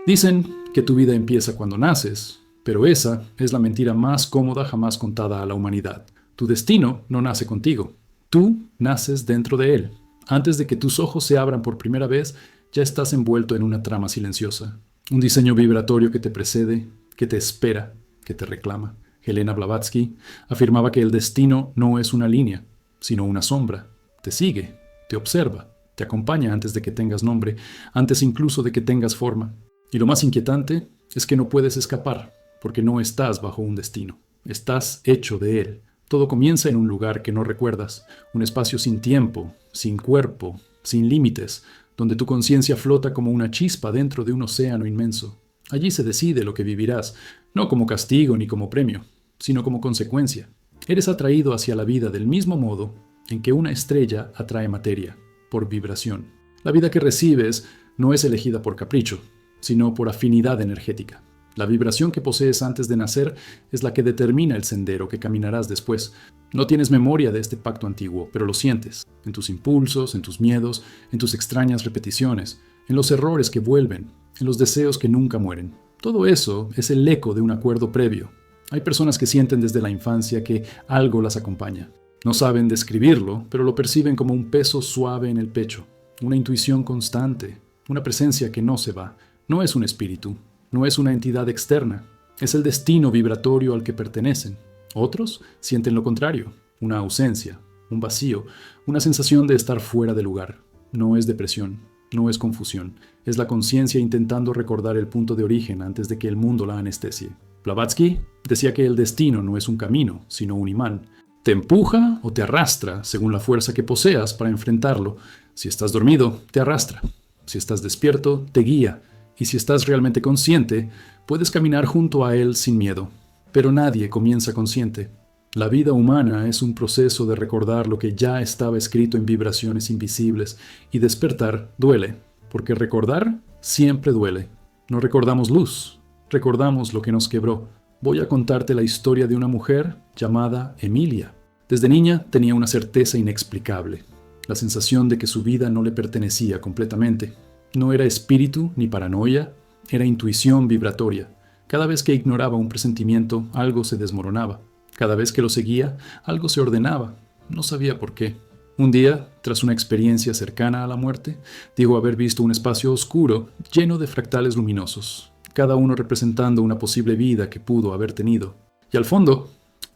Dicen que tu vida empieza cuando naces, pero esa es la mentira más cómoda jamás contada a la humanidad. Tu destino no nace contigo. Tú naces dentro de él. Antes de que tus ojos se abran por primera vez, ya estás envuelto en una trama silenciosa. Un diseño vibratorio que te precede, que te espera, que te reclama. Helena Blavatsky afirmaba que el destino no es una línea, sino una sombra. Te sigue, te observa, te acompaña antes de que tengas nombre, antes incluso de que tengas forma. Y lo más inquietante es que no puedes escapar, porque no estás bajo un destino. Estás hecho de él. Todo comienza en un lugar que no recuerdas, un espacio sin tiempo, sin cuerpo, sin límites, donde tu conciencia flota como una chispa dentro de un océano inmenso. Allí se decide lo que vivirás, no como castigo ni como premio, sino como consecuencia. Eres atraído hacia la vida del mismo modo en que una estrella atrae materia, por vibración. La vida que recibes no es elegida por capricho, sino por afinidad energética. La vibración que posees antes de nacer es la que determina el sendero que caminarás después. No tienes memoria de este pacto antiguo, pero lo sientes, en tus impulsos, en tus miedos, en tus extrañas repeticiones, en los errores que vuelven, en los deseos que nunca mueren. Todo eso es el eco de un acuerdo previo. Hay personas que sienten desde la infancia que algo las acompaña. No saben describirlo, pero lo perciben como un peso suave en el pecho, una intuición constante, una presencia que no se va. No es un espíritu. No es una entidad externa, es el destino vibratorio al que pertenecen. Otros sienten lo contrario, una ausencia, un vacío, una sensación de estar fuera de lugar. No es depresión, no es confusión, es la conciencia intentando recordar el punto de origen antes de que el mundo la anestesie. Blavatsky decía que el destino no es un camino, sino un imán. Te empuja o te arrastra según la fuerza que poseas para enfrentarlo. Si estás dormido, te arrastra. Si estás despierto, te guía. Y si estás realmente consciente, puedes caminar junto a él sin miedo. Pero nadie comienza consciente. La vida humana es un proceso de recordar lo que ya estaba escrito en vibraciones invisibles, y despertar duele, porque recordar siempre duele. No recordamos luz, recordamos lo que nos quebró. Voy a contarte la historia de una mujer llamada Emilia. Desde niña tenía una certeza inexplicable, la sensación de que su vida no le pertenecía completamente. No era espíritu ni paranoia, era intuición vibratoria. Cada vez que ignoraba un presentimiento, algo se desmoronaba. Cada vez que lo seguía, algo se ordenaba. No sabía por qué. Un día, tras una experiencia cercana a la muerte, dijo haber visto un espacio oscuro lleno de fractales luminosos, cada uno representando una posible vida que pudo haber tenido. Y al fondo,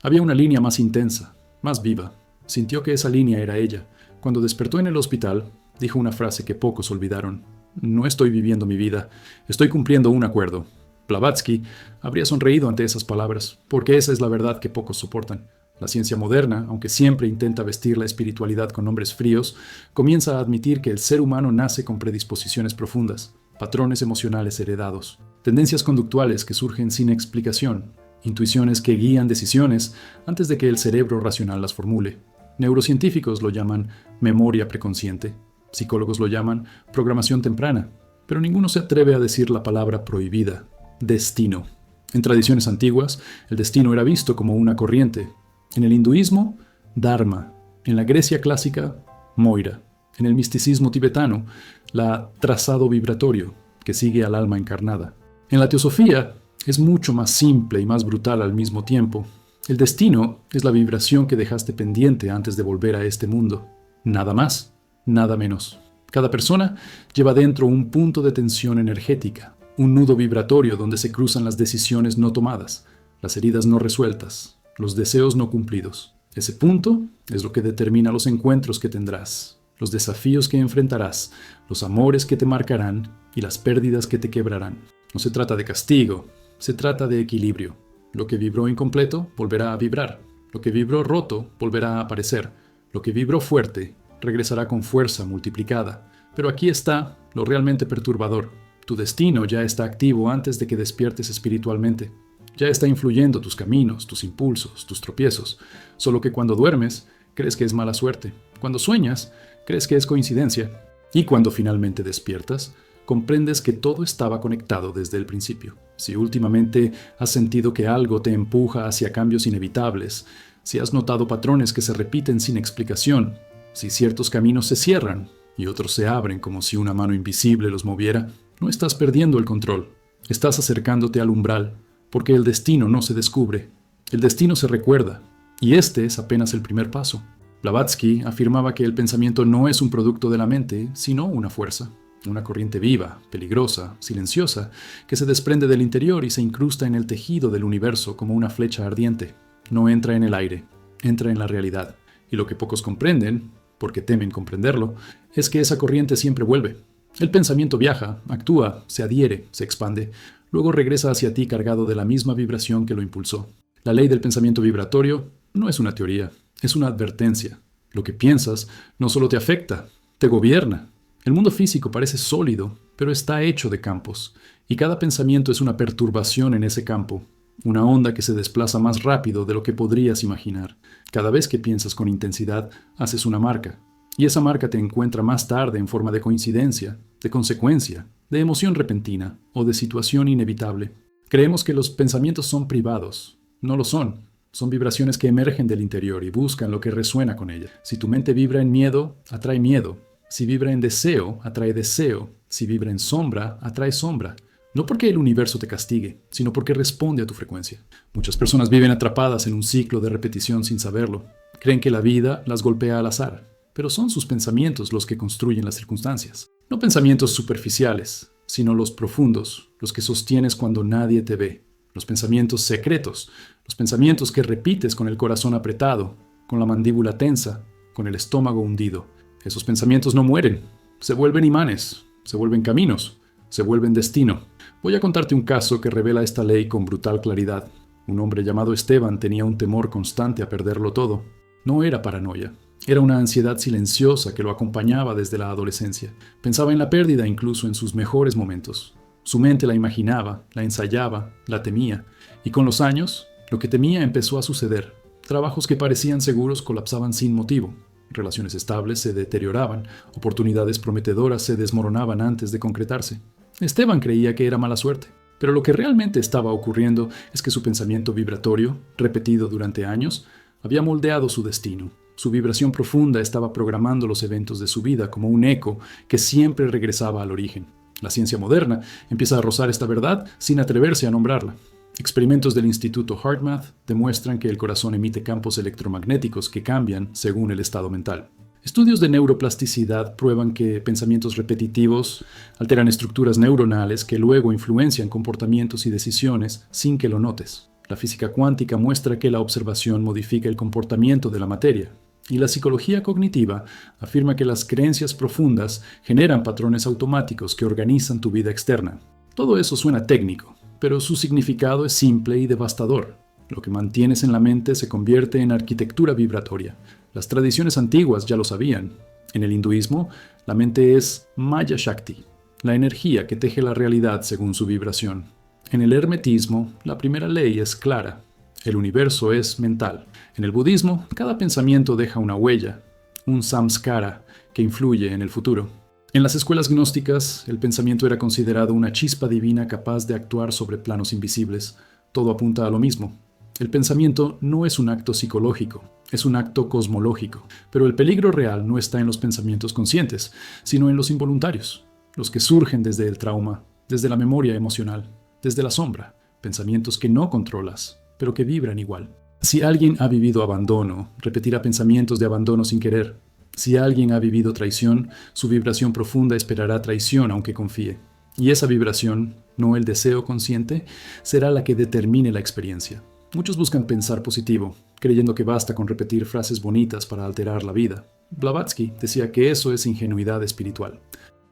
había una línea más intensa, más viva. Sintió que esa línea era ella. Cuando despertó en el hospital, dijo una frase que pocos olvidaron. No estoy viviendo mi vida, estoy cumpliendo un acuerdo. Blavatsky habría sonreído ante esas palabras, porque esa es la verdad que pocos soportan. La ciencia moderna, aunque siempre intenta vestir la espiritualidad con nombres fríos, comienza a admitir que el ser humano nace con predisposiciones profundas, patrones emocionales heredados, tendencias conductuales que surgen sin explicación, intuiciones que guían decisiones antes de que el cerebro racional las formule. Neurocientíficos lo llaman memoria preconsciente. Psicólogos lo llaman programación temprana, pero ninguno se atreve a decir la palabra prohibida, destino. En tradiciones antiguas, el destino era visto como una corriente. En el hinduismo, dharma. En la Grecia clásica, moira. En el misticismo tibetano, la trazado vibratorio, que sigue al alma encarnada. En la teosofía, es mucho más simple y más brutal al mismo tiempo. El destino es la vibración que dejaste pendiente antes de volver a este mundo. Nada más. Nada menos. Cada persona lleva dentro un punto de tensión energética, un nudo vibratorio donde se cruzan las decisiones no tomadas, las heridas no resueltas, los deseos no cumplidos. Ese punto es lo que determina los encuentros que tendrás, los desafíos que enfrentarás, los amores que te marcarán y las pérdidas que te quebrarán. No se trata de castigo, se trata de equilibrio. Lo que vibró incompleto volverá a vibrar, lo que vibró roto volverá a aparecer, lo que vibró fuerte regresará con fuerza multiplicada. Pero aquí está lo realmente perturbador. Tu destino ya está activo antes de que despiertes espiritualmente. Ya está influyendo tus caminos, tus impulsos, tus tropiezos. Solo que cuando duermes, crees que es mala suerte. Cuando sueñas, crees que es coincidencia. Y cuando finalmente despiertas, comprendes que todo estaba conectado desde el principio. Si últimamente has sentido que algo te empuja hacia cambios inevitables, si has notado patrones que se repiten sin explicación, si ciertos caminos se cierran y otros se abren como si una mano invisible los moviera, no estás perdiendo el control. Estás acercándote al umbral, porque el destino no se descubre, el destino se recuerda, y este es apenas el primer paso. Blavatsky afirmaba que el pensamiento no es un producto de la mente, sino una fuerza, una corriente viva, peligrosa, silenciosa, que se desprende del interior y se incrusta en el tejido del universo como una flecha ardiente. No entra en el aire, entra en la realidad. Y lo que pocos comprenden, porque temen comprenderlo, es que esa corriente siempre vuelve. El pensamiento viaja, actúa, se adhiere, se expande, luego regresa hacia ti cargado de la misma vibración que lo impulsó. La ley del pensamiento vibratorio no es una teoría, es una advertencia. Lo que piensas no solo te afecta, te gobierna. El mundo físico parece sólido, pero está hecho de campos, y cada pensamiento es una perturbación en ese campo, una onda que se desplaza más rápido de lo que podrías imaginar. Cada vez que piensas con intensidad, haces una marca, y esa marca te encuentra más tarde en forma de coincidencia, de consecuencia, de emoción repentina o de situación inevitable. Creemos que los pensamientos son privados. No lo son. Son vibraciones que emergen del interior y buscan lo que resuena con ella. Si tu mente vibra en miedo, atrae miedo. Si vibra en deseo, atrae deseo. Si vibra en sombra, atrae sombra. No porque el universo te castigue, sino porque responde a tu frecuencia. Muchas personas viven atrapadas en un ciclo de repetición sin saberlo. Creen que la vida las golpea al azar, pero son sus pensamientos los que construyen las circunstancias. No pensamientos superficiales, sino los profundos, los que sostienes cuando nadie te ve. Los pensamientos secretos, los pensamientos que repites con el corazón apretado, con la mandíbula tensa, con el estómago hundido. Esos pensamientos no mueren, se vuelven imanes, se vuelven caminos, se vuelven destino. Voy a contarte un caso que revela esta ley con brutal claridad. Un hombre llamado Esteban tenía un temor constante a perderlo todo. No era paranoia, era una ansiedad silenciosa que lo acompañaba desde la adolescencia. Pensaba en la pérdida incluso en sus mejores momentos. Su mente la imaginaba, la ensayaba, la temía, y con los años, lo que temía empezó a suceder. Trabajos que parecían seguros colapsaban sin motivo. Relaciones estables se deterioraban, oportunidades prometedoras se desmoronaban antes de concretarse. Esteban creía que era mala suerte, pero lo que realmente estaba ocurriendo es que su pensamiento vibratorio, repetido durante años, había moldeado su destino. Su vibración profunda estaba programando los eventos de su vida como un eco que siempre regresaba al origen. La ciencia moderna empieza a rozar esta verdad sin atreverse a nombrarla. Experimentos del Instituto HeartMath demuestran que el corazón emite campos electromagnéticos que cambian según el estado mental. Estudios de neuroplasticidad prueban que pensamientos repetitivos alteran estructuras neuronales que luego influencian comportamientos y decisiones sin que lo notes. La física cuántica muestra que la observación modifica el comportamiento de la materia. Y la psicología cognitiva afirma que las creencias profundas generan patrones automáticos que organizan tu vida externa. Todo eso suena técnico, pero su significado es simple y devastador. Lo que mantienes en la mente se convierte en arquitectura vibratoria. Las tradiciones antiguas ya lo sabían. En el hinduismo, la mente es Maya Shakti, la energía que teje la realidad según su vibración. En el hermetismo, la primera ley es clara. El universo es mental. En el budismo, cada pensamiento deja una huella, un samskara, que influye en el futuro. En las escuelas gnósticas, el pensamiento era considerado una chispa divina capaz de actuar sobre planos invisibles. Todo apunta a lo mismo. El pensamiento no es un acto psicológico, es un acto cosmológico. Pero el peligro real no está en los pensamientos conscientes, sino en los involuntarios, los que surgen desde el trauma, desde la memoria emocional, desde la sombra, pensamientos que no controlas, pero que vibran igual. Si alguien ha vivido abandono, repetirá pensamientos de abandono sin querer. Si alguien ha vivido traición, su vibración profunda esperará traición aunque confíe. Y esa vibración, no el deseo consciente, será la que determine la experiencia. Muchos buscan pensar positivo, creyendo que basta con repetir frases bonitas para alterar la vida. Blavatsky decía que eso es ingenuidad espiritual.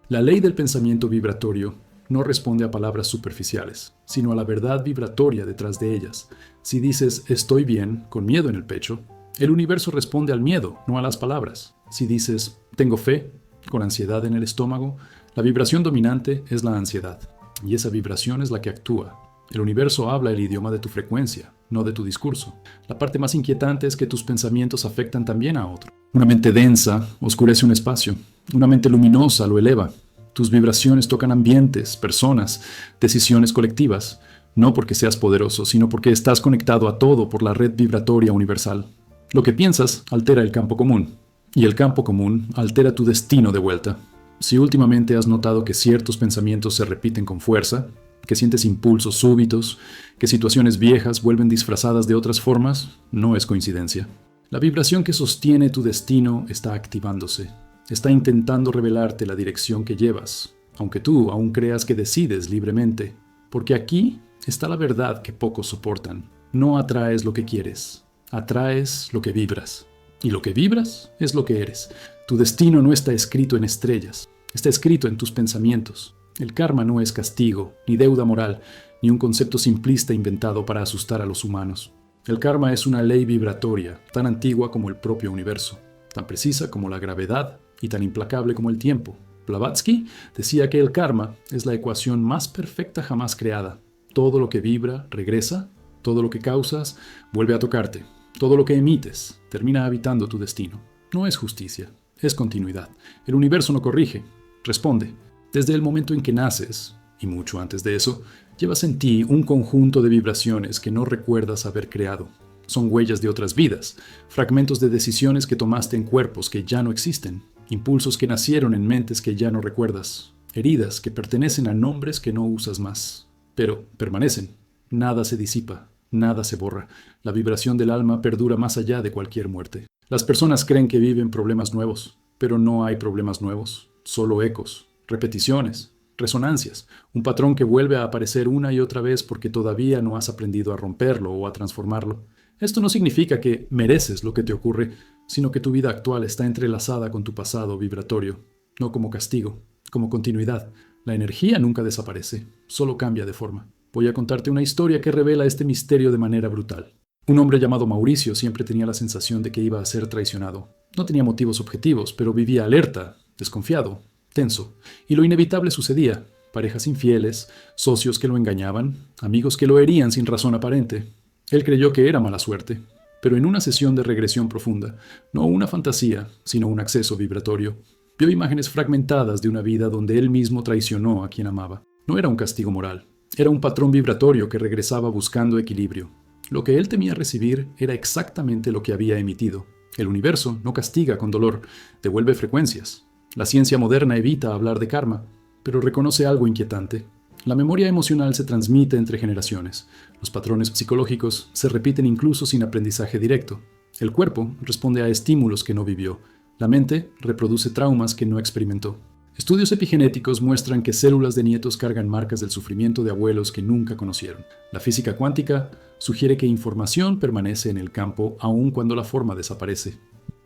La ley del pensamiento vibratorio no responde a palabras superficiales, sino a la verdad vibratoria detrás de ellas. Si dices «estoy bien», con miedo en el pecho, el universo responde al miedo, no a las palabras. Si dices «tengo fe», con ansiedad en el estómago, la vibración dominante es la ansiedad, y esa vibración es la que actúa. El universo habla el idioma de tu frecuencia, no de tu discurso. La parte más inquietante es que tus pensamientos afectan también a otro. Una mente densa oscurece un espacio, una mente luminosa lo eleva. Tus vibraciones tocan ambientes, personas, decisiones colectivas, no porque seas poderoso, sino porque estás conectado a todo por la red vibratoria universal. Lo que piensas altera el campo común, y el campo común altera tu destino de vuelta. Si últimamente has notado que ciertos pensamientos se repiten con fuerza, que sientes impulsos súbitos, que situaciones viejas vuelven disfrazadas de otras formas, no es coincidencia. La vibración que sostiene tu destino está activándose. Está intentando revelarte la dirección que llevas, aunque tú aún creas que decides libremente. Porque aquí está la verdad que pocos soportan. No atraes lo que quieres, atraes lo que vibras. Y lo que vibras es lo que eres. Tu destino no está escrito en estrellas, está escrito en tus pensamientos. El karma no es castigo, ni deuda moral, ni un concepto simplista inventado para asustar a los humanos. El karma es una ley vibratoria, tan antigua como el propio universo, tan precisa como la gravedad y tan implacable como el tiempo. Blavatsky decía que el karma es la ecuación más perfecta jamás creada. Todo lo que vibra regresa, todo lo que causas vuelve a tocarte, todo lo que emites termina habitando tu destino. No es justicia, es continuidad. El universo no corrige, responde. Desde el momento en que naces, y mucho antes de eso, llevas en ti un conjunto de vibraciones que no recuerdas haber creado. Son huellas de otras vidas, fragmentos de decisiones que tomaste en cuerpos que ya no existen, impulsos que nacieron en mentes que ya no recuerdas, heridas que pertenecen a nombres que no usas más. Pero permanecen, nada se disipa, nada se borra. La vibración del alma perdura más allá de cualquier muerte. Las personas creen que viven problemas nuevos, pero no hay problemas nuevos, solo ecos, repeticiones, resonancias, un patrón que vuelve a aparecer una y otra vez porque todavía no has aprendido a romperlo o a transformarlo. Esto no significa que mereces lo que te ocurre, sino que tu vida actual está entrelazada con tu pasado vibratorio, no como castigo, como continuidad. La energía nunca desaparece, solo cambia de forma. Voy a contarte una historia que revela este misterio de manera brutal. Un hombre llamado Mauricio siempre tenía la sensación de que iba a ser traicionado. No tenía motivos objetivos, pero vivía alerta, desconfiado, tenso. Y lo inevitable sucedía. Parejas infieles, socios que lo engañaban, amigos que lo herían sin razón aparente. Él creyó que era mala suerte, pero en una sesión de regresión profunda, no una fantasía, sino un acceso vibratorio, vio imágenes fragmentadas de una vida donde él mismo traicionó a quien amaba. No era un castigo moral, era un patrón vibratorio que regresaba buscando equilibrio. Lo que él temía recibir era exactamente lo que había emitido. El universo no castiga con dolor, devuelve frecuencias. La ciencia moderna evita hablar de karma, pero reconoce algo inquietante. La memoria emocional se transmite entre generaciones. Los patrones psicológicos se repiten incluso sin aprendizaje directo. El cuerpo responde a estímulos que no vivió. La mente reproduce traumas que no experimentó. Estudios epigenéticos muestran que células de nietos cargan marcas del sufrimiento de abuelos que nunca conocieron. La física cuántica sugiere que información permanece en el campo aun cuando la forma desaparece.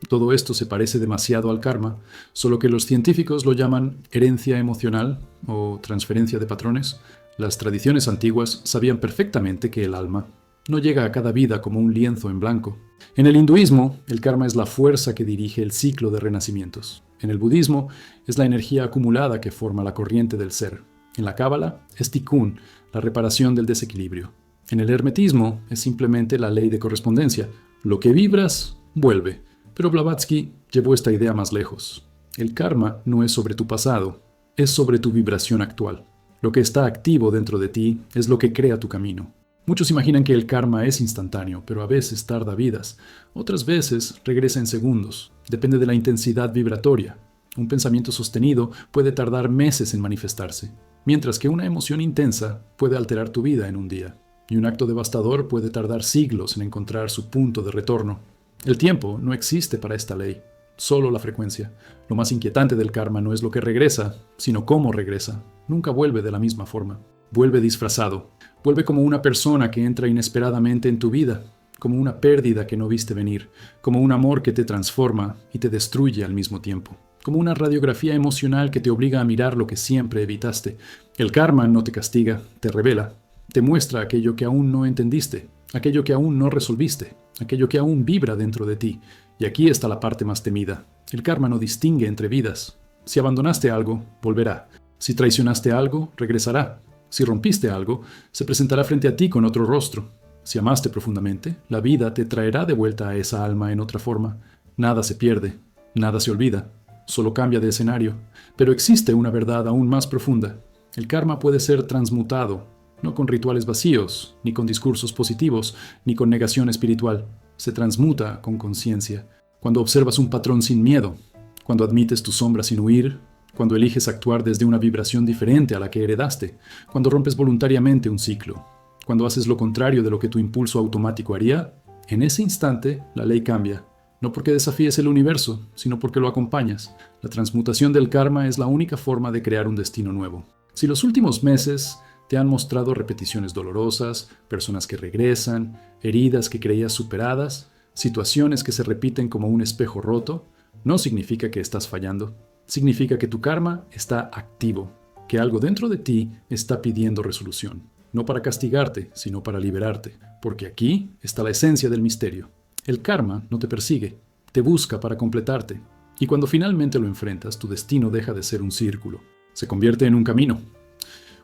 Todo esto se parece demasiado al karma, solo que los científicos lo llaman herencia emocional o transferencia de patrones. Las tradiciones antiguas sabían perfectamente que el alma no llega a cada vida como un lienzo en blanco. En el hinduismo, el karma es la fuerza que dirige el ciclo de renacimientos. En el budismo, es la energía acumulada que forma la corriente del ser. En la cábala, es tikkun, la reparación del desequilibrio. En el hermetismo, es simplemente la ley de correspondencia. Lo que vibras, vuelve. Pero Blavatsky llevó esta idea más lejos. El karma no es sobre tu pasado, es sobre tu vibración actual. Lo que está activo dentro de ti es lo que crea tu camino. Muchos imaginan que el karma es instantáneo, pero a veces tarda vidas. Otras veces regresa en segundos. Depende de la intensidad vibratoria. Un pensamiento sostenido puede tardar meses en manifestarse, mientras que una emoción intensa puede alterar tu vida en un día. Y un acto devastador puede tardar siglos en encontrar su punto de retorno. El tiempo no existe para esta ley, solo la frecuencia. Lo más inquietante del karma no es lo que regresa, sino cómo regresa. Nunca vuelve de la misma forma. Vuelve disfrazado. Vuelve como una persona que entra inesperadamente en tu vida, como una pérdida que no viste venir, como un amor que te transforma y te destruye al mismo tiempo, como una radiografía emocional que te obliga a mirar lo que siempre evitaste. El karma no te castiga, te revela, te muestra aquello que aún no entendiste, aquello que aún no resolviste, aquello que aún vibra dentro de ti. Y aquí está la parte más temida. El karma no distingue entre vidas. Si abandonaste algo, volverá. Si traicionaste algo, regresará. Si rompiste algo, se presentará frente a ti con otro rostro. Si amaste profundamente, la vida te traerá de vuelta a esa alma en otra forma. Nada se pierde, nada se olvida, solo cambia de escenario. Pero existe una verdad aún más profunda. El karma puede ser transmutado, no con rituales vacíos, ni con discursos positivos, ni con negación espiritual. Se transmuta con conciencia. Cuando observas un patrón sin miedo, cuando admites tu sombra sin huir, cuando eliges actuar desde una vibración diferente a la que heredaste, cuando rompes voluntariamente un ciclo, cuando haces lo contrario de lo que tu impulso automático haría, en ese instante la ley cambia. No porque desafíes el universo, sino porque lo acompañas. La transmutación del karma es la única forma de crear un destino nuevo. Si los últimos meses te han mostrado repeticiones dolorosas, personas que regresan, heridas que creías superadas, situaciones que se repiten como un espejo roto, no significa que estás fallando. Significa que tu karma está activo, que algo dentro de ti está pidiendo resolución. No para castigarte, sino para liberarte, porque aquí está la esencia del misterio. El karma no te persigue, te busca para completarte, y cuando finalmente lo enfrentas, tu destino deja de ser un círculo, se convierte en un camino.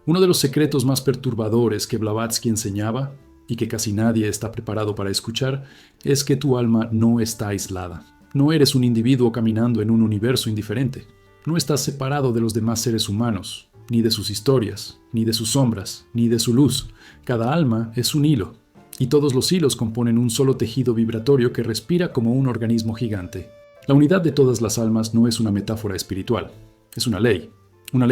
Uno de los secretos más perturbadores que Blavatsky enseñaba, y que casi nadie está preparado para escuchar, es que tu alma no está aislada. No eres un individuo caminando en un universo indiferente. No estás separado de los demás seres humanos, ni de sus historias, ni de sus sombras, ni de su luz. Cada alma es un hilo, y todos los hilos componen un solo tejido vibratorio que respira como un organismo gigante. La unidad de todas las almas no es una metáfora espiritual, es una ley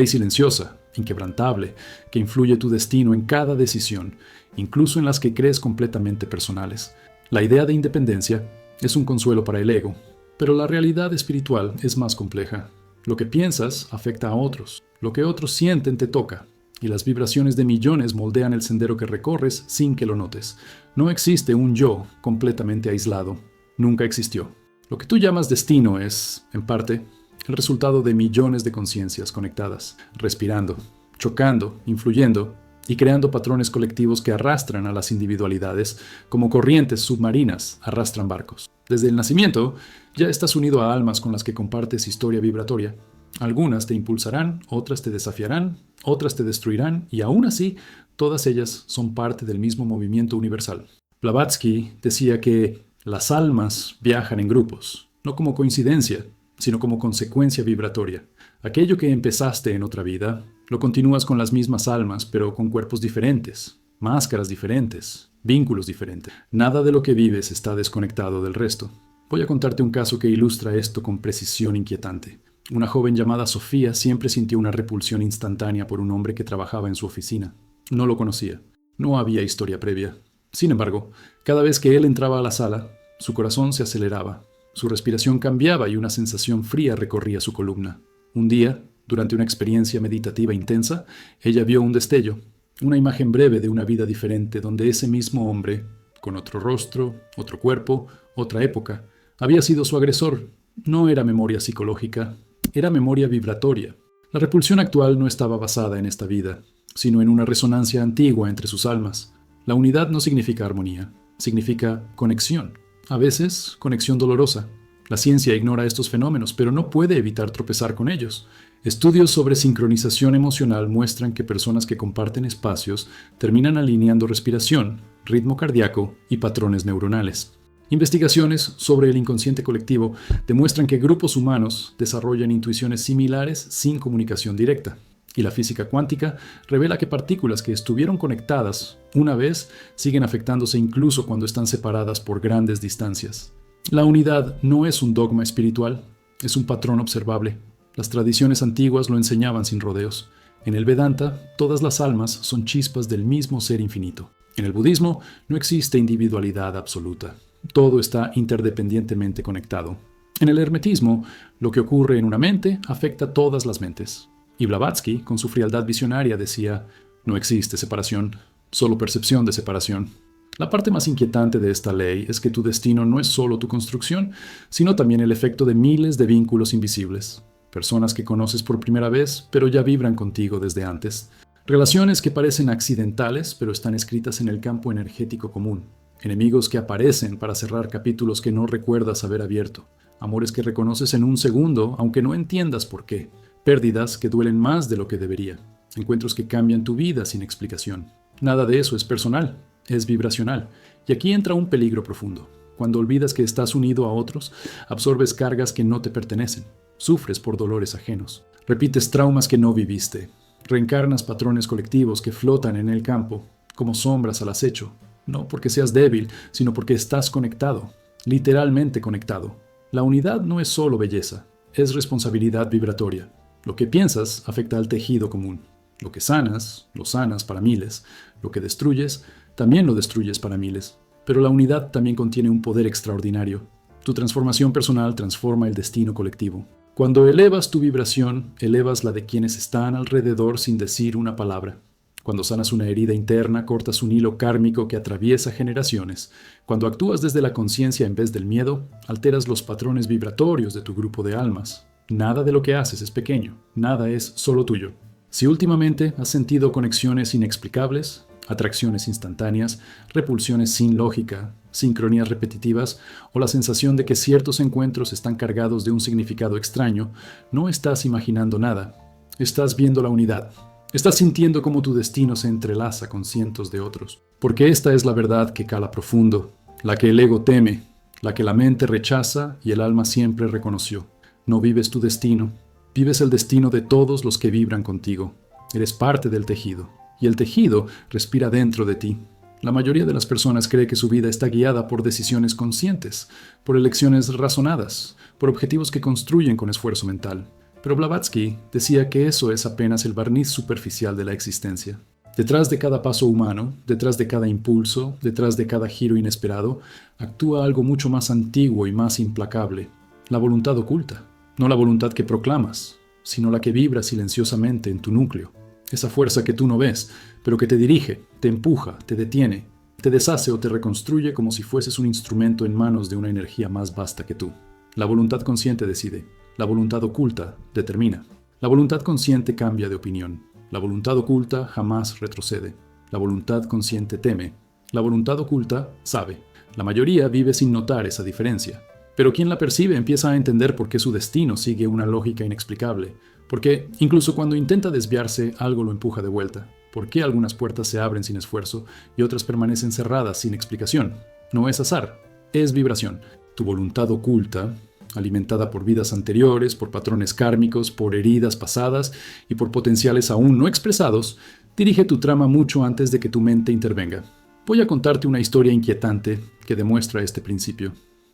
silenciosa, inquebrantable, que influye tu destino en cada decisión, incluso en las que crees completamente personales. La idea de independencia es un consuelo para el ego, pero la realidad espiritual es más compleja. Lo que piensas afecta a otros, lo que otros sienten te toca, y las vibraciones de millones moldean el sendero que recorres sin que lo notes. No existe un yo completamente aislado, nunca existió. Lo que tú llamas destino es, en parte, el resultado de millones de conciencias conectadas, respirando, chocando, influyendo y creando patrones colectivos que arrastran a las individualidades como corrientes submarinas arrastran barcos. Desde el nacimiento, ya estás unido a almas con las que compartes historia vibratoria. Algunas te impulsarán, otras te desafiarán, otras te destruirán y aún así, todas ellas son parte del mismo movimiento universal. Blavatsky decía que las almas viajan en grupos, no como coincidencia, sino como consecuencia vibratoria. Aquello que empezaste en otra vida, lo continúas con las mismas almas, pero con cuerpos diferentes, máscaras diferentes, vínculos diferentes. Nada de lo que vives está desconectado del resto. Voy a contarte un caso que ilustra esto con precisión inquietante. Una joven llamada Sofía siempre sintió una repulsión instantánea por un hombre que trabajaba en su oficina. No lo conocía. No había historia previa. Sin embargo, cada vez que él entraba a la sala, su corazón se aceleraba. Su respiración cambiaba y una sensación fría recorría su columna. Un día, durante una experiencia meditativa intensa, ella vio un destello, una imagen breve de una vida diferente donde ese mismo hombre, con otro rostro, otro cuerpo, otra época, había sido su agresor. No era memoria psicológica, era memoria vibratoria. La repulsión actual no estaba basada en esta vida, sino en una resonancia antigua entre sus almas. La unidad no significa armonía, significa conexión. A veces, conexión dolorosa. La ciencia ignora estos fenómenos, pero no puede evitar tropezar con ellos. Estudios sobre sincronización emocional muestran que personas que comparten espacios terminan alineando respiración, ritmo cardíaco y patrones neuronales. Investigaciones sobre el inconsciente colectivo demuestran que grupos humanos desarrollan intuiciones similares sin comunicación directa. Y la física cuántica revela que partículas que estuvieron conectadas una vez siguen afectándose incluso cuando están separadas por grandes distancias. La unidad no es un dogma espiritual, es un patrón observable. Las tradiciones antiguas lo enseñaban sin rodeos. En el Vedanta, todas las almas son chispas del mismo ser infinito. En el budismo, no existe individualidad absoluta. Todo está interdependientemente conectado. En el hermetismo, lo que ocurre en una mente afecta a todas las mentes. Y Blavatsky, con su frialdad visionaria, decía, no existe separación, solo percepción de separación. La parte más inquietante de esta ley es que tu destino no es solo tu construcción, sino también el efecto de miles de vínculos invisibles. Personas que conoces por primera vez, pero ya vibran contigo desde antes. Relaciones que parecen accidentales, pero están escritas en el campo energético común. Enemigos que aparecen para cerrar capítulos que no recuerdas haber abierto. Amores que reconoces en un segundo, aunque no entiendas por qué. Pérdidas que duelen más de lo que debería. Encuentros que cambian tu vida sin explicación. Nada de eso es personal, es vibracional. Y aquí entra un peligro profundo. Cuando olvidas que estás unido a otros, absorbes cargas que no te pertenecen. Sufres por dolores ajenos. Repites traumas que no viviste. Reencarnas patrones colectivos que flotan en el campo, como sombras al acecho. No porque seas débil, sino porque estás conectado. Literalmente conectado. La unidad no es solo belleza, es responsabilidad vibratoria. Lo que piensas afecta al tejido común. Lo que sanas, lo sanas para miles. Lo que destruyes, también lo destruyes para miles. Pero la unidad también contiene un poder extraordinario. Tu transformación personal transforma el destino colectivo. Cuando elevas tu vibración, elevas la de quienes están alrededor sin decir una palabra. Cuando sanas una herida interna, cortas un hilo kármico que atraviesa generaciones. Cuando actúas desde la conciencia en vez del miedo, alteras los patrones vibratorios de tu grupo de almas. Nada de lo que haces es pequeño, nada es solo tuyo. Si últimamente has sentido conexiones inexplicables, atracciones instantáneas, repulsiones sin lógica, sincronías repetitivas o la sensación de que ciertos encuentros están cargados de un significado extraño, no estás imaginando nada. Estás viendo la unidad. Estás sintiendo cómo tu destino se entrelaza con cientos de otros. Porque esta es la verdad que cala profundo, la que el ego teme, la que la mente rechaza y el alma siempre reconoció. No vives tu destino, vives el destino de todos los que vibran contigo. Eres parte del tejido, y el tejido respira dentro de ti. La mayoría de las personas cree que su vida está guiada por decisiones conscientes, por elecciones razonadas, por objetivos que construyen con esfuerzo mental. Pero Blavatsky decía que eso es apenas el barniz superficial de la existencia. Detrás de cada paso humano, detrás de cada impulso, detrás de cada giro inesperado, actúa algo mucho más antiguo y más implacable. La voluntad oculta. No la voluntad que proclamas, sino la que vibra silenciosamente en tu núcleo. Esa fuerza que tú no ves, pero que te dirige, te empuja, te detiene, te deshace o te reconstruye como si fueses un instrumento en manos de una energía más vasta que tú. La voluntad consciente decide. La voluntad oculta determina. La voluntad consciente cambia de opinión. La voluntad oculta jamás retrocede. La voluntad consciente teme. La voluntad oculta sabe. La mayoría vive sin notar esa diferencia. Pero quien la percibe empieza a entender por qué su destino sigue una lógica inexplicable. Porque incluso cuando intenta desviarse, algo lo empuja de vuelta. ¿Por qué algunas puertas se abren sin esfuerzo y otras permanecen cerradas sin explicación? No es azar, es vibración. Tu voluntad oculta, alimentada por vidas anteriores, por patrones kármicos, por heridas pasadas y por potenciales aún no expresados, dirige tu trama mucho antes de que tu mente intervenga. Voy a contarte una historia inquietante que demuestra este principio.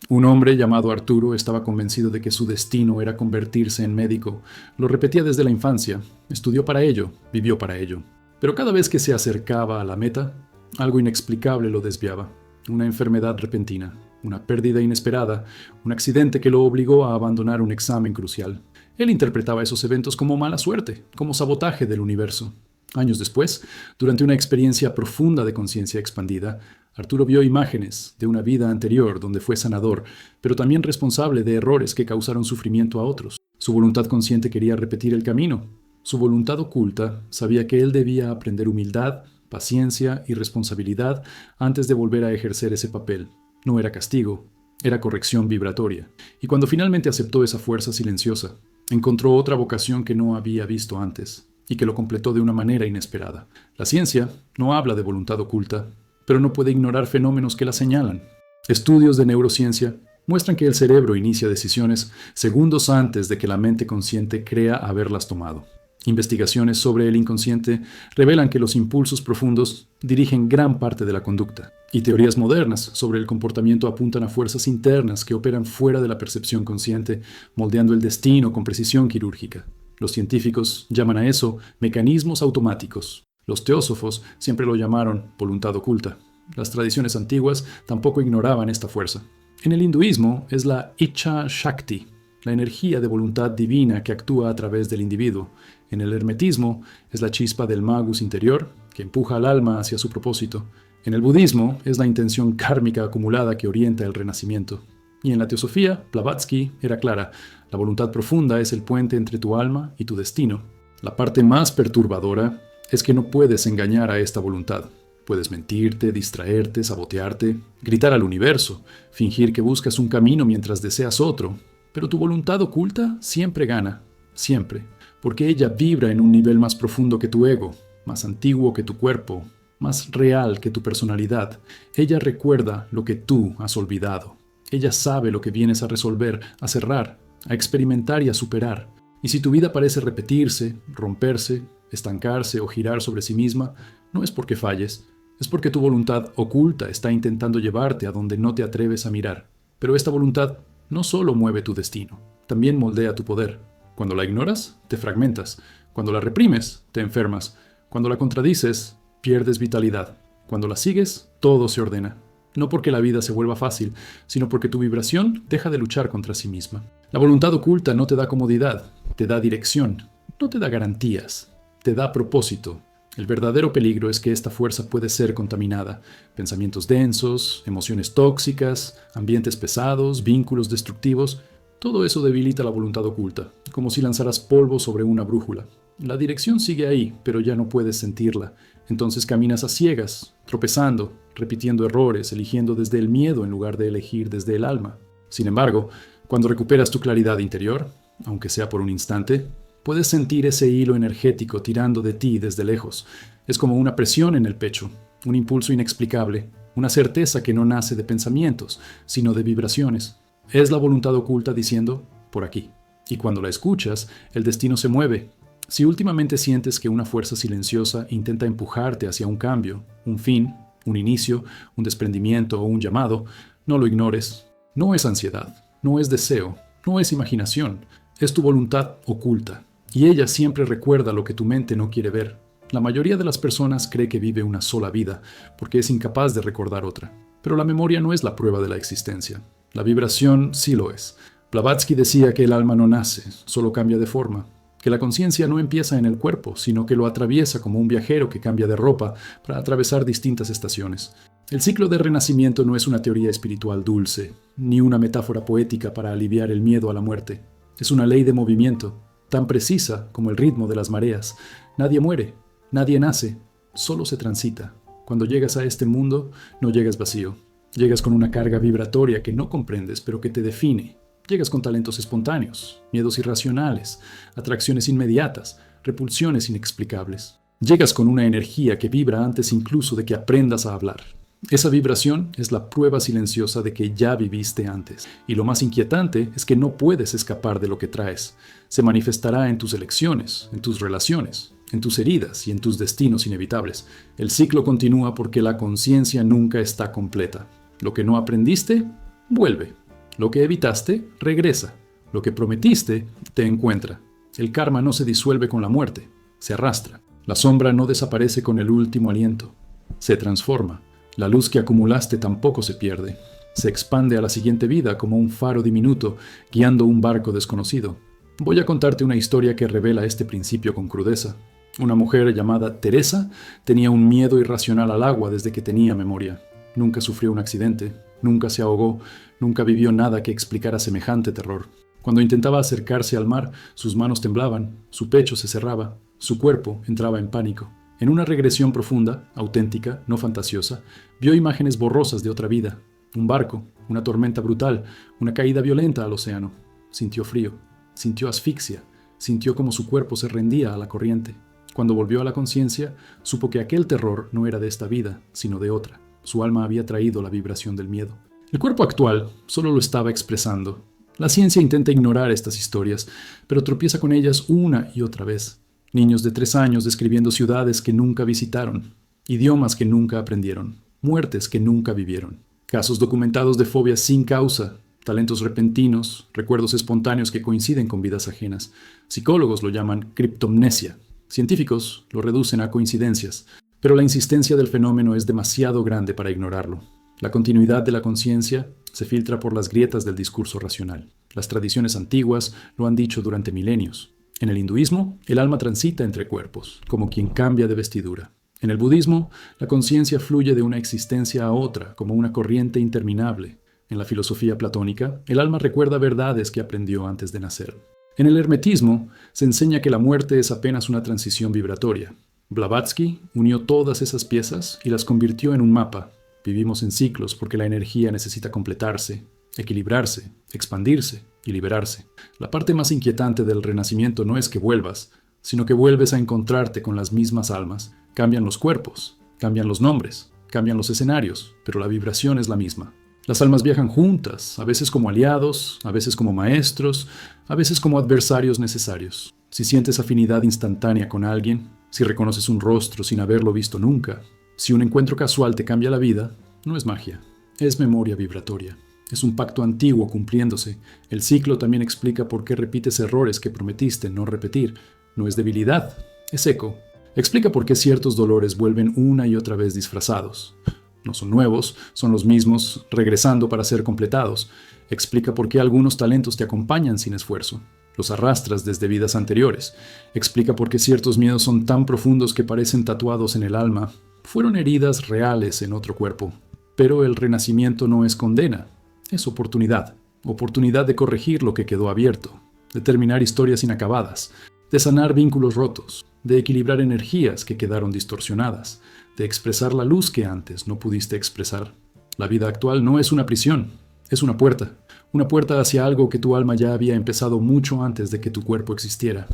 Un hombre llamado Arturo estaba convencido de que su destino era convertirse en médico. Lo repetía desde la infancia, estudió para ello, vivió para ello. Pero cada vez que se acercaba a la meta, algo inexplicable lo desviaba. Una enfermedad repentina, una pérdida inesperada, un accidente que lo obligó a abandonar un examen crucial. Él interpretaba esos eventos como mala suerte, como sabotaje del universo. Años después, durante una experiencia profunda de conciencia expandida, Arturo vio imágenes de una vida anterior donde fue sanador, pero también responsable de errores que causaron sufrimiento a otros. Su voluntad consciente quería repetir el camino. Su voluntad oculta sabía que él debía aprender humildad, paciencia y responsabilidad antes de volver a ejercer ese papel. No era castigo, era corrección vibratoria. Y cuando finalmente aceptó esa fuerza silenciosa, encontró otra vocación que no había visto antes y que lo completó de una manera inesperada. La ciencia no habla de voluntad oculta, pero no puede ignorar fenómenos que la señalan. Estudios de neurociencia muestran que el cerebro inicia decisiones segundos antes de que la mente consciente crea haberlas tomado. Investigaciones sobre el inconsciente revelan que los impulsos profundos dirigen gran parte de la conducta, y teorías modernas sobre el comportamiento apuntan a fuerzas internas que operan fuera de la percepción consciente, moldeando el destino con precisión quirúrgica. Los científicos llaman a eso mecanismos automáticos. Los teósofos siempre lo llamaron voluntad oculta. Las tradiciones antiguas tampoco ignoraban esta fuerza. En el hinduismo es la Icha Shakti, la energía de voluntad divina que actúa a través del individuo. En el hermetismo es la chispa del magus interior que empuja al alma hacia su propósito. En el budismo es la intención kármica acumulada que orienta el renacimiento. Y en la teosofía, Blavatsky era clara: la voluntad profunda es el puente entre tu alma y tu destino. La parte más perturbadora es que no puedes engañar a esta voluntad. Puedes mentirte, distraerte, sabotearte, gritar al universo, fingir que buscas un camino mientras deseas otro. Pero tu voluntad oculta siempre gana, siempre, porque ella vibra en un nivel más profundo que tu ego, más antiguo que tu cuerpo, más real que tu personalidad. Ella recuerda lo que tú has olvidado. Ella sabe lo que vienes a resolver, a cerrar, a experimentar y a superar. Y si tu vida parece repetirse, romperse, estancarse o girar sobre sí misma, no es porque falles, es porque tu voluntad oculta está intentando llevarte a donde no te atreves a mirar. Pero esta voluntad no solo mueve tu destino, también moldea tu poder. Cuando la ignoras, te fragmentas. Cuando la reprimes, te enfermas. Cuando la contradices, pierdes vitalidad. Cuando la sigues, todo se ordena. No porque la vida se vuelva fácil, sino porque tu vibración deja de luchar contra sí misma. La voluntad oculta no te da comodidad, te da dirección, no te da garantías, te da propósito. El verdadero peligro es que esta fuerza puede ser contaminada. Pensamientos densos, emociones tóxicas, ambientes pesados, vínculos destructivos, todo eso debilita la voluntad oculta, como si lanzaras polvo sobre una brújula. La dirección sigue ahí, pero ya no puedes sentirla. Entonces caminas a ciegas, tropezando, repitiendo errores, eligiendo desde el miedo en lugar de elegir desde el alma. Sin embargo, cuando recuperas tu claridad interior, aunque sea por un instante, puedes sentir ese hilo energético tirando de ti desde lejos. Es como una presión en el pecho, un impulso inexplicable, una certeza que no nace de pensamientos, sino de vibraciones. Es la voluntad oculta diciendo, por aquí. Y cuando la escuchas, el destino se mueve. Si últimamente sientes que una fuerza silenciosa intenta empujarte hacia un cambio, un fin, un inicio, un desprendimiento o un llamado, no lo ignores. No es ansiedad, no es deseo, no es imaginación, es tu voluntad oculta. Y ella siempre recuerda lo que tu mente no quiere ver. La mayoría de las personas cree que vive una sola vida, porque es incapaz de recordar otra. Pero la memoria no es la prueba de la existencia. La vibración sí lo es. Blavatsky decía que el alma no nace, solo cambia de forma. Que la conciencia no empieza en el cuerpo, sino que lo atraviesa como un viajero que cambia de ropa para atravesar distintas estaciones. El ciclo de renacimiento no es una teoría espiritual dulce, ni una metáfora poética para aliviar el miedo a la muerte. Es una ley de movimiento, tan precisa como el ritmo de las mareas. Nadie muere, nadie nace, solo se transita. Cuando llegas a este mundo, no llegas vacío. Llegas con una carga vibratoria que no comprendes, pero que te define. Llegas con talentos espontáneos, miedos irracionales, atracciones inmediatas, repulsiones inexplicables. Llegas con una energía que vibra antes incluso de que aprendas a hablar. Esa vibración es la prueba silenciosa de que ya viviste antes. Y lo más inquietante es que no puedes escapar de lo que traes. Se manifestará en tus elecciones, en tus relaciones, en tus heridas y en tus destinos inevitables. El ciclo continúa porque la conciencia nunca está completa. Lo que no aprendiste, vuelve. Lo que evitaste, regresa. Lo que prometiste, te encuentra. El karma no se disuelve con la muerte, se arrastra. La sombra no desaparece con el último aliento, se transforma. La luz que acumulaste tampoco se pierde. Se expande a la siguiente vida como un faro diminuto, guiando un barco desconocido. Voy a contarte una historia que revela este principio con crudeza. Una mujer llamada Teresa tenía un miedo irracional al agua desde que tenía memoria. Nunca sufrió un accidente, nunca se ahogó, nunca vivió nada que explicara semejante terror. Cuando intentaba acercarse al mar, sus manos temblaban, su pecho se cerraba, su cuerpo entraba en pánico. En una regresión profunda, auténtica, no fantasiosa, vio imágenes borrosas de otra vida. Un barco, una tormenta brutal, una caída violenta al océano. Sintió frío, sintió asfixia, sintió como su cuerpo se rendía a la corriente. Cuando volvió a la conciencia, supo que aquel terror no era de esta vida, sino de otra. Su alma había traído la vibración del miedo. El cuerpo actual solo lo estaba expresando. La ciencia intenta ignorar estas historias, pero tropieza con ellas una y otra vez. Niños de 3 años describiendo ciudades que nunca visitaron, idiomas que nunca aprendieron, muertes que nunca vivieron, casos documentados de fobias sin causa, talentos repentinos, recuerdos espontáneos que coinciden con vidas ajenas. Psicólogos lo llaman criptomnesia. Científicos lo reducen a coincidencias. Pero la insistencia del fenómeno es demasiado grande para ignorarlo. La continuidad de la conciencia se filtra por las grietas del discurso racional. Las tradiciones antiguas lo han dicho durante milenios. En el hinduismo, el alma transita entre cuerpos, como quien cambia de vestidura. En el budismo, la conciencia fluye de una existencia a otra, como una corriente interminable. En la filosofía platónica, el alma recuerda verdades que aprendió antes de nacer. En el hermetismo, se enseña que la muerte es apenas una transición vibratoria. Blavatsky unió todas esas piezas y las convirtió en un mapa. Vivimos en ciclos porque la energía necesita completarse, equilibrarse, expandirse y liberarse. La parte más inquietante del renacimiento no es que vuelvas, sino que vuelves a encontrarte con las mismas almas. Cambian los cuerpos, cambian los nombres, cambian los escenarios, pero la vibración es la misma. Las almas viajan juntas, a veces como aliados, a veces como maestros, a veces como adversarios necesarios. Si sientes afinidad instantánea con alguien, si reconoces un rostro sin haberlo visto nunca, si un encuentro casual te cambia la vida, no es magia, es memoria vibratoria. Es un pacto antiguo cumpliéndose. El ciclo también explica por qué repites errores que prometiste no repetir. No es debilidad, es eco. Explica por qué ciertos dolores vuelven una y otra vez disfrazados. No son nuevos, son los mismos, regresando para ser completados. Explica por qué algunos talentos te acompañan sin esfuerzo. Los arrastras desde vidas anteriores. Explica por qué ciertos miedos son tan profundos que parecen tatuados en el alma. Fueron heridas reales en otro cuerpo. Pero el renacimiento no es condena, es oportunidad. Oportunidad de corregir lo que quedó abierto, de terminar historias inacabadas, de sanar vínculos rotos, de equilibrar energías que quedaron distorsionadas, de expresar la luz que antes no pudiste expresar. La vida actual no es una prisión, es una puerta hacia algo que tu alma ya había empezado mucho antes de que tu cuerpo existiera.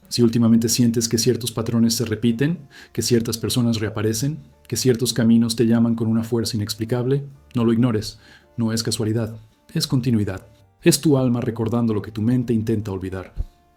Si últimamente sientes que ciertos patrones se repiten, que ciertas personas reaparecen, que ciertos caminos te llaman con una fuerza inexplicable, no lo ignores, no es casualidad, es continuidad. Es tu alma recordando lo que tu mente intenta olvidar.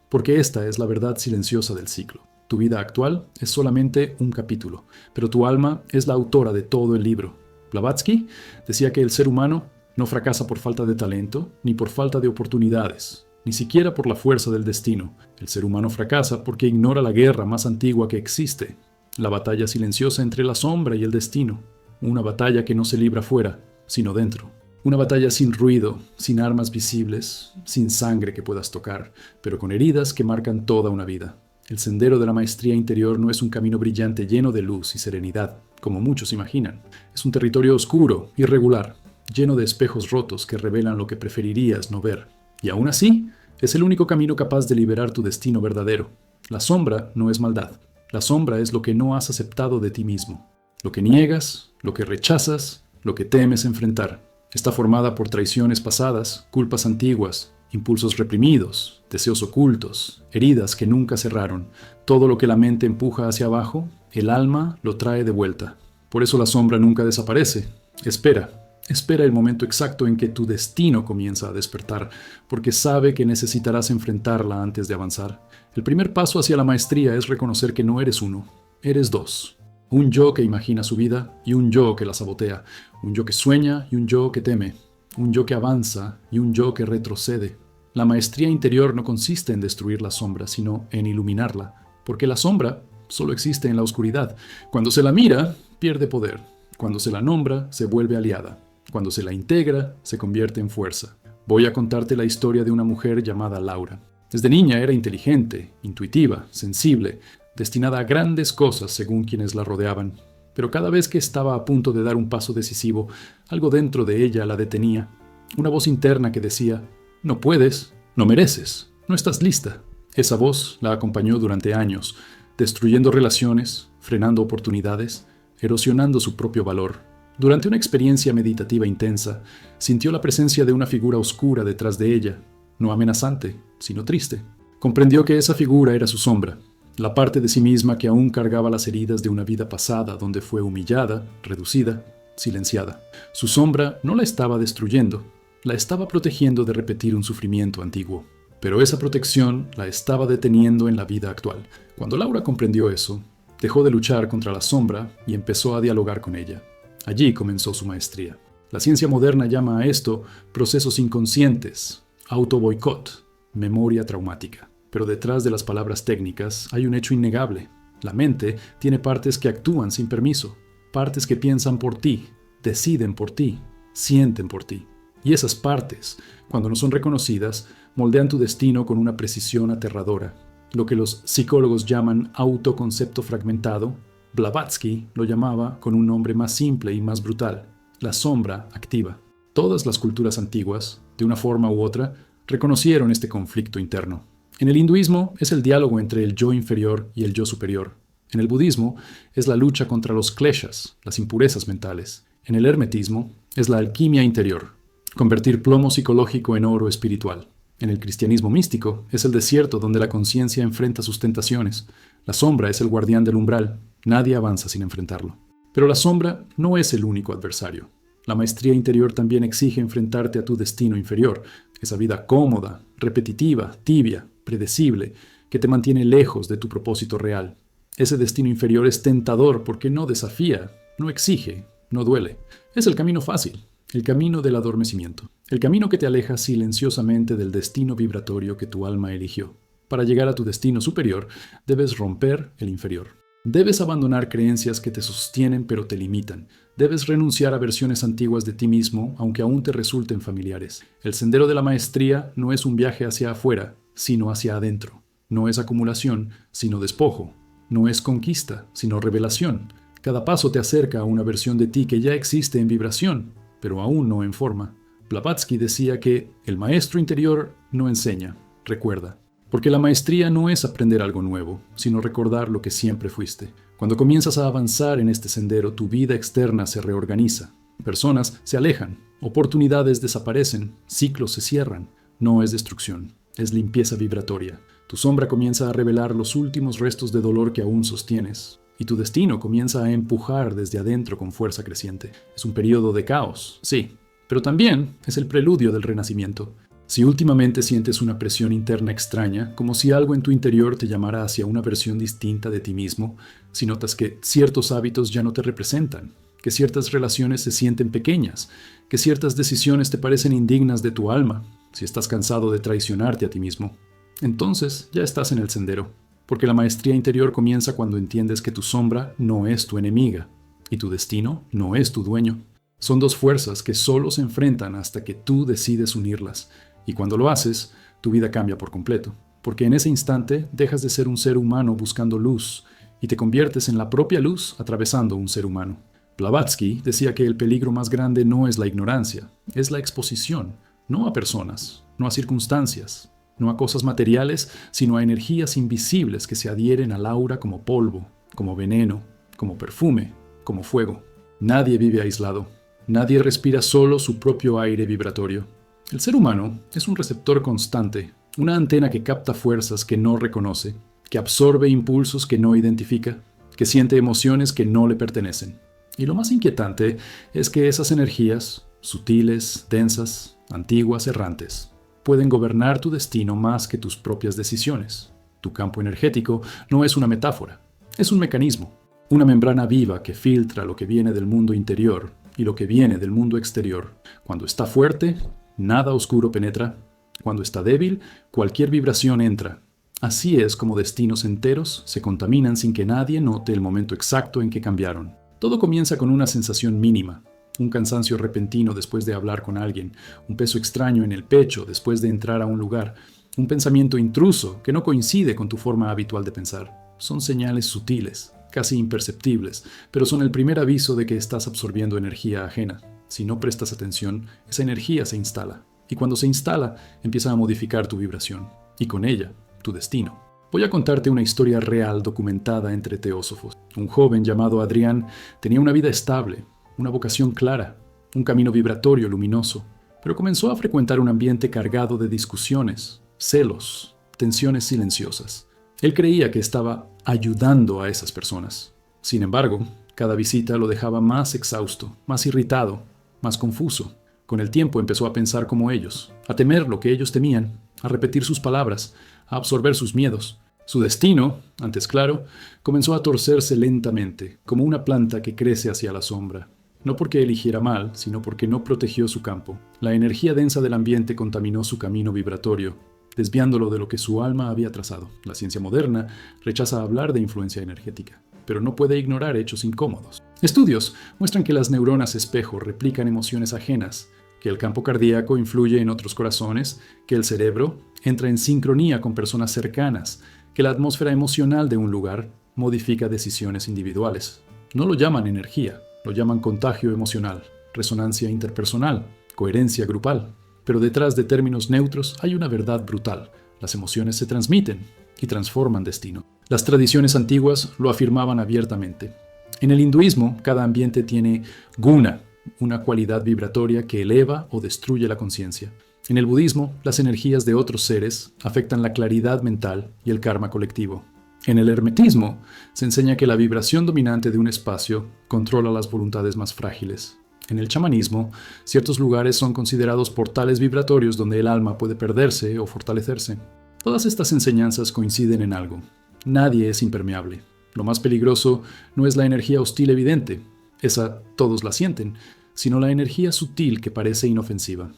Porque esta es la verdad silenciosa del ciclo. Tu vida actual es solamente un capítulo, pero tu alma es la autora de todo el libro. Blavatsky decía que el ser humano no fracasa por falta de talento, ni por falta de oportunidades, ni siquiera por la fuerza del destino. El ser humano fracasa porque ignora la guerra más antigua que existe, la batalla silenciosa entre la sombra y el destino, una batalla que no se libra fuera, sino dentro. Una batalla sin ruido, sin armas visibles, sin sangre que puedas tocar, pero con heridas que marcan toda una vida. El sendero de la maestría interior no es un camino brillante lleno de luz y serenidad, como muchos imaginan. Es un territorio oscuro, irregular, lleno de espejos rotos que revelan lo que preferirías no ver. Y aún así, es el único camino capaz de liberar tu destino verdadero. La sombra no es maldad. La sombra es lo que no has aceptado de ti mismo. Lo que niegas, lo que rechazas, lo que temes enfrentar. Está formada por traiciones pasadas, culpas antiguas, impulsos reprimidos, deseos ocultos, heridas que nunca cerraron. Todo lo que la mente empuja hacia abajo, el alma lo trae de vuelta. Por eso la sombra nunca desaparece. Espera el momento exacto en que tu destino comienza a despertar, porque sabe que necesitarás enfrentarla antes de avanzar. El primer paso hacia la maestría es reconocer que no eres uno, eres dos. Un yo que imagina su vida y un yo que la sabotea. Un yo que sueña y un yo que teme. Un yo que avanza y un yo que retrocede. La maestría interior no consiste en destruir la sombra, sino en iluminarla, porque la sombra solo existe en la oscuridad. Cuando se la mira, pierde poder. Cuando se la nombra, se vuelve aliada. Cuando se la integra, se convierte en fuerza. Voy a contarte la historia de una mujer llamada Laura. Desde niña era inteligente, intuitiva, sensible, destinada a grandes cosas según quienes la rodeaban. Pero cada vez que estaba a punto de dar un paso decisivo, algo dentro de ella la detenía. Una voz interna que decía: no puedes, no mereces, no estás lista. Esa voz la acompañó durante años, destruyendo relaciones, frenando oportunidades, erosionando su propio valor. Durante una experiencia meditativa intensa, sintió la presencia de una figura oscura detrás de ella, no amenazante, sino triste. Comprendió que esa figura era su sombra, la parte de sí misma que aún cargaba las heridas de una vida pasada donde fue humillada, reducida, silenciada. Su sombra no la estaba destruyendo, la estaba protegiendo de repetir un sufrimiento antiguo. Pero esa protección la estaba deteniendo en la vida actual. Cuando Laura comprendió eso, dejó de luchar contra la sombra y empezó a dialogar con ella. Allí comenzó su maestría. La ciencia moderna llama a esto procesos inconscientes, autoboicot, memoria traumática. Pero detrás de las palabras técnicas hay un hecho innegable. La mente tiene partes que actúan sin permiso, partes que piensan por ti, deciden por ti, sienten por ti. Y esas partes, cuando no son reconocidas, moldean tu destino con una precisión aterradora. Lo que los psicólogos llaman autoconcepto fragmentado, Blavatsky lo llamaba con un nombre más simple y más brutal: la sombra activa. Todas las culturas antiguas, de una forma u otra, reconocieron este conflicto interno. En el hinduismo es el diálogo entre el yo inferior y el yo superior. En el budismo es la lucha contra los kleshas, las impurezas mentales. En el hermetismo es la alquimia interior, convertir plomo psicológico en oro espiritual. En el cristianismo místico es el desierto donde la conciencia enfrenta sus tentaciones. La sombra es el guardián del umbral. Nadie avanza sin enfrentarlo. Pero la sombra no es el único adversario. La maestría interior también exige enfrentarte a tu destino inferior, esa vida cómoda, repetitiva, tibia, predecible, que te mantiene lejos de tu propósito real. Ese destino inferior es tentador porque no desafía, no exige, no duele. Es el camino fácil, el camino del adormecimiento. el camino que te aleja silenciosamente del destino vibratorio que tu alma eligió. Para llegar a tu destino superior, debes romper el inferior. Debes abandonar creencias que te sostienen pero te limitan. Debes renunciar a versiones antiguas de ti mismo, aunque aún te resulten familiares. El sendero de la maestría no es un viaje hacia afuera, sino hacia adentro. No es acumulación, sino despojo. No es conquista, sino revelación. Cada paso te acerca a una versión de ti que ya existe en vibración, pero aún no en forma. Blavatsky decía que el maestro interior no enseña, recuerda. Porque la maestría no es aprender algo nuevo, sino recordar lo que siempre fuiste. Cuando comienzas a avanzar en este sendero, tu vida externa se reorganiza. Personas se alejan, oportunidades desaparecen, ciclos se cierran. No es destrucción, es limpieza vibratoria. Tu sombra comienza a revelar los últimos restos de dolor que aún sostienes. Y tu destino comienza a empujar desde adentro con fuerza creciente. Es un periodo de caos, sí, pero también es el preludio del renacimiento. Si últimamente sientes una presión interna extraña, como si algo en tu interior te llamara hacia una versión distinta de ti mismo, si notas que ciertos hábitos ya no te representan, que ciertas relaciones se sienten pequeñas, que ciertas decisiones te parecen indignas de tu alma, si estás cansado de traicionarte a ti mismo, entonces ya estás en el sendero, porque la maestría interior comienza cuando entiendes que tu sombra no es tu enemiga y tu destino no es tu dueño. Son dos fuerzas que solo se enfrentan hasta que tú decides unirlas. Y cuando lo haces, tu vida cambia por completo, porque en ese instante dejas de ser un ser humano buscando luz y te conviertes en la propia luz atravesando un ser humano. Blavatsky decía que el peligro más grande no es la ignorancia, es la exposición, no a personas, no a circunstancias, no a cosas materiales, sino a energías invisibles que se adhieren al aura como polvo, como veneno, como perfume, como fuego. Nadie vive aislado, nadie respira solo su propio aire vibratorio. El ser humano es un receptor constante, una antena que capta fuerzas que no reconoce, que absorbe impulsos que no identifica, que siente emociones que no le pertenecen. Y lo más inquietante es que esas energías, sutiles, densas, antiguas, errantes, pueden gobernar tu destino más que tus propias decisiones. Tu campo energético no es una metáfora, es un mecanismo, una membrana viva que filtra lo que viene del mundo interior y lo que viene del mundo exterior. Cuando está fuerte, nada oscuro penetra. Cuando está débil, cualquier vibración entra. Así es como destinos enteros se contaminan sin que nadie note el momento exacto en que cambiaron. Todo comienza con una sensación mínima, un cansancio repentino después de hablar con alguien, un peso extraño en el pecho después de entrar a un lugar, un pensamiento intruso que no coincide con tu forma habitual de pensar. Son señales sutiles, casi imperceptibles, pero son el primer aviso de que estás absorbiendo energía ajena. Si no prestas atención, esa energía se instala. Y cuando se instala, empieza a modificar tu vibración. Y con ella, tu destino. Voy a contarte una historia real documentada entre teósofos. Un joven llamado Adrián tenía una vida estable, una vocación clara, un camino vibratorio luminoso. Pero comenzó a frecuentar un ambiente cargado de discusiones, celos, tensiones silenciosas. Él creía que estaba ayudando a esas personas. Sin embargo, cada visita lo dejaba más exhausto, más irritado, más confuso. Con el tiempo empezó a pensar como ellos, a temer lo que ellos temían, a repetir sus palabras, a absorber sus miedos. Su destino, antes claro, comenzó a torcerse lentamente, como una planta que crece hacia la sombra. No porque eligiera mal, sino porque no protegió su campo. La energía densa del ambiente contaminó su camino vibratorio, desviándolo de lo que su alma había trazado. La ciencia moderna rechaza hablar de influencia energética, pero no puede ignorar hechos incómodos. Estudios muestran que las neuronas espejo replican emociones ajenas, que el campo cardíaco influye en otros corazones, que el cerebro entra en sincronía con personas cercanas, que la atmósfera emocional de un lugar modifica decisiones individuales. No lo llaman energía, lo llaman contagio emocional, resonancia interpersonal, coherencia grupal. Pero detrás de términos neutros hay una verdad brutal. Las emociones se transmiten y transforman destino. Las tradiciones antiguas lo afirmaban abiertamente. En el hinduismo, cada ambiente tiene guna, una cualidad vibratoria que eleva o destruye la conciencia. En el budismo, las energías de otros seres afectan la claridad mental y el karma colectivo. En el hermetismo, se enseña que la vibración dominante de un espacio controla las voluntades más frágiles. En el chamanismo, ciertos lugares son considerados portales vibratorios donde el alma puede perderse o fortalecerse. Todas estas enseñanzas coinciden en algo. Nadie es impermeable. Lo más peligroso no es la energía hostil evidente, esa todos la sienten, sino la energía sutil que parece inofensiva.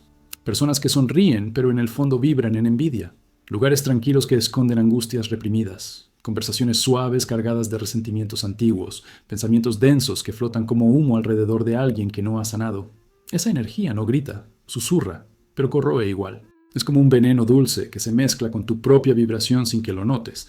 Personas que sonríen, pero en el fondo vibran en envidia. Lugares tranquilos que esconden angustias reprimidas. Conversaciones suaves cargadas de resentimientos antiguos. Pensamientos densos que flotan como humo alrededor de alguien que no ha sanado. Esa energía no grita, susurra, pero corroe igual. Es como un veneno dulce que se mezcla con tu propia vibración sin que lo notes,